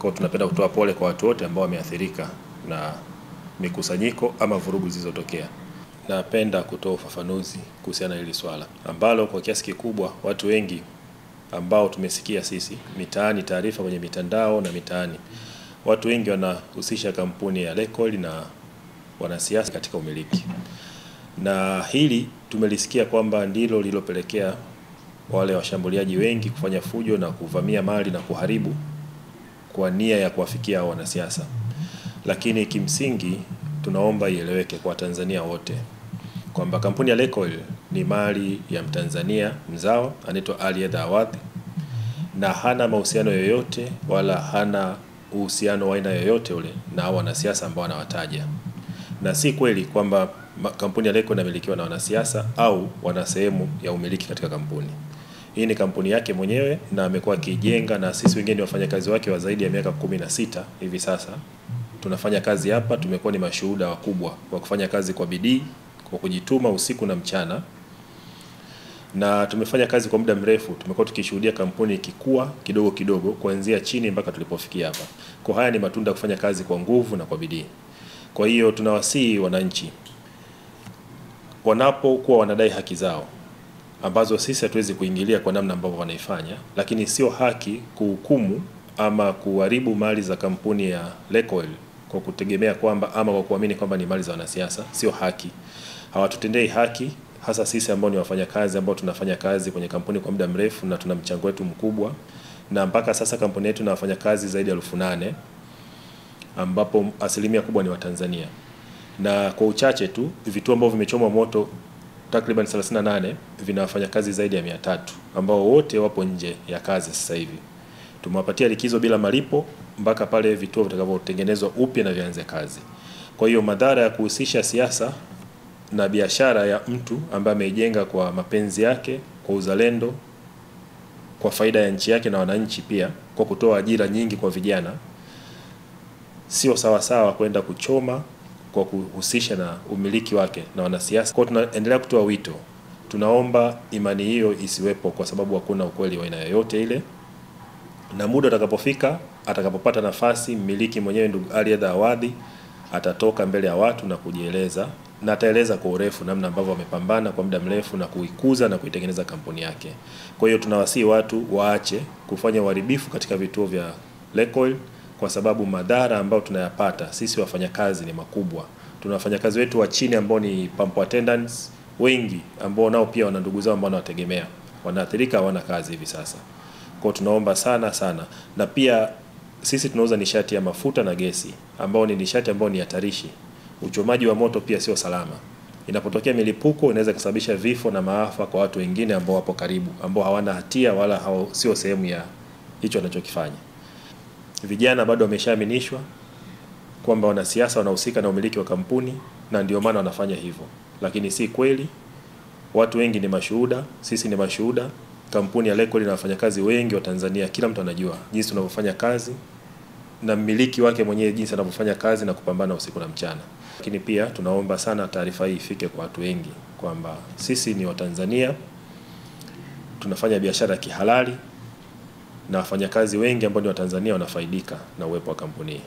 Kwa hiyo tunapenda kutoa pole kwa watu wote ambao wameathirika na mikusanyiko ama vurugu zilizotokea. Napenda kutoa ufafanuzi kuhusiana na hili swala ambalo kwa kiasi kikubwa watu wengi ambao tumesikia sisi mitaani, taarifa kwenye mitandao na mitaani, watu wengi wanahusisha kampuni ya Lake na wanasiasa katika umiliki. Na hili tumelisikia kwamba ndilo lililopelekea wale washambuliaji wengi kufanya fujo na kuvamia mali na kuharibu kwa nia ya kuwafikia wanasiasa. Lakini kimsingi tunaomba ieleweke kwa Tanzania wote kwamba kampuni ya Lake ni mali ya Mtanzania mzao anaitwa Ali Edha Awadhi, na hana mahusiano yoyote wala hana uhusiano wa aina yoyote ule na wanasiasa ambao wanawataja. Na si kweli kwamba kampuni ya Lake inamilikiwa na wanasiasa au wana sehemu ya umiliki katika kampuni. Hii ni kampuni yake mwenyewe na amekuwa akijenga, na sisi wengine ni wafanyakazi wake wa zaidi ya miaka 16 hivi sasa. Tunafanya kazi hapa, tumekuwa ni mashuhuda wakubwa wa kufanya kazi kwa bidii, kwa kujituma usiku na mchana. Na tumefanya kazi kwa muda mrefu, tumekuwa tukishuhudia kampuni ikikua kidogo kidogo kuanzia chini mpaka tulipofikia hapa. Kwa haya ni matunda ya kufanya kazi kwa nguvu na kwa bidii. Kwa hiyo tunawasihi wananchi wanapokuwa wanadai haki zao ambazo sisi hatuwezi kuingilia kwa namna ambavyo wanaifanya, lakini sio haki kuhukumu ama kuharibu mali za kampuni ya Lake Oil kwa kutegemea kwamba ama kwa kuamini kwamba ni mali za wanasiasa. Sio haki. Hawatutendei haki, hasa sisi ambao ni wafanyakazi ambao tunafanya kazi kwenye kampuni kwa muda mrefu na tuna mchango wetu mkubwa, na mpaka sasa kampuni yetu inafanya kazi zaidi ya 8,000 ambapo asilimia kubwa ni Watanzania. Na kwa uchache tu vituo ambavyo vimechomwa moto takriban 38 vinafanya kazi zaidi ya 300 ambao wote wapo nje ya kazi sasa hivi. Tumewapatia likizo bila malipo mpaka pale vituo vitakavyotengenezwa upya na vianze kazi. Kwa hiyo madhara ya kuhusisha siasa na biashara ya mtu ambaye ameijenga kwa mapenzi yake, kwa uzalendo, kwa faida ya nchi yake na wananchi pia, kwa kutoa ajira nyingi kwa vijana, sio sawa sawa kwenda kuchoma kwa kuhusisha na umiliki wake na wanasiasa. Kwa tunaendelea kutoa wito, tunaomba imani hiyo isiwepo kwa sababu hakuna ukweli wa aina yoyote ile. Na muda utakapofika, atakapopata nafasi, mmiliki mwenyewe ndugu Ali Edha Awadhi atatoka mbele ya watu na kujieleza, na ataeleza kwa urefu namna ambavyo amepambana kwa muda mrefu na kuikuza na kuitengeneza kampuni yake. Kwa hiyo tunawasihi watu waache kufanya uharibifu katika vituo vya Lake Oil kwa sababu madhara ambayo tunayapata sisi wafanyakazi ni makubwa. Tuna wafanyakazi wetu wa chini ambao ni pump attendants wengi ambao nao pia wana ndugu zao ambao wanategemea, wanaathirika, hawana kazi hivi sasa. Kwa tunaomba sana, na pia sisi tunauza nishati ya mafuta na gesi ambao ni nishati ambao ni hatarishi. Uchomaji wa moto pia sio salama. Inapotokea milipuko inaweza kusababisha vifo na maafa kwa watu wengine ambao wapo karibu, ambao hawana hatia wala sio sehemu ya hicho wanachokifanya. Vijana bado wameshaaminishwa kwamba wanasiasa wanahusika na umiliki wa kampuni na ndio maana wanafanya hivyo. Lakini si kweli. Watu wengi ni mashuhuda, sisi ni mashuhuda. Kampuni ya Lake Oil ina wafanyakazi wengi wa Tanzania, kila mtu anajua jinsi tunavyofanya kazi na mmiliki wake mwenyewe jinsi anavyofanya kazi na kupambana usiku na mchana. Lakini pia tunaomba sana taarifa hii ifike kwa watu wengi kwamba sisi ni Watanzania, tunafanya biashara kihalali na wafanyakazi wengi ambao ni Watanzania wanafaidika na uwepo wa kampuni hii.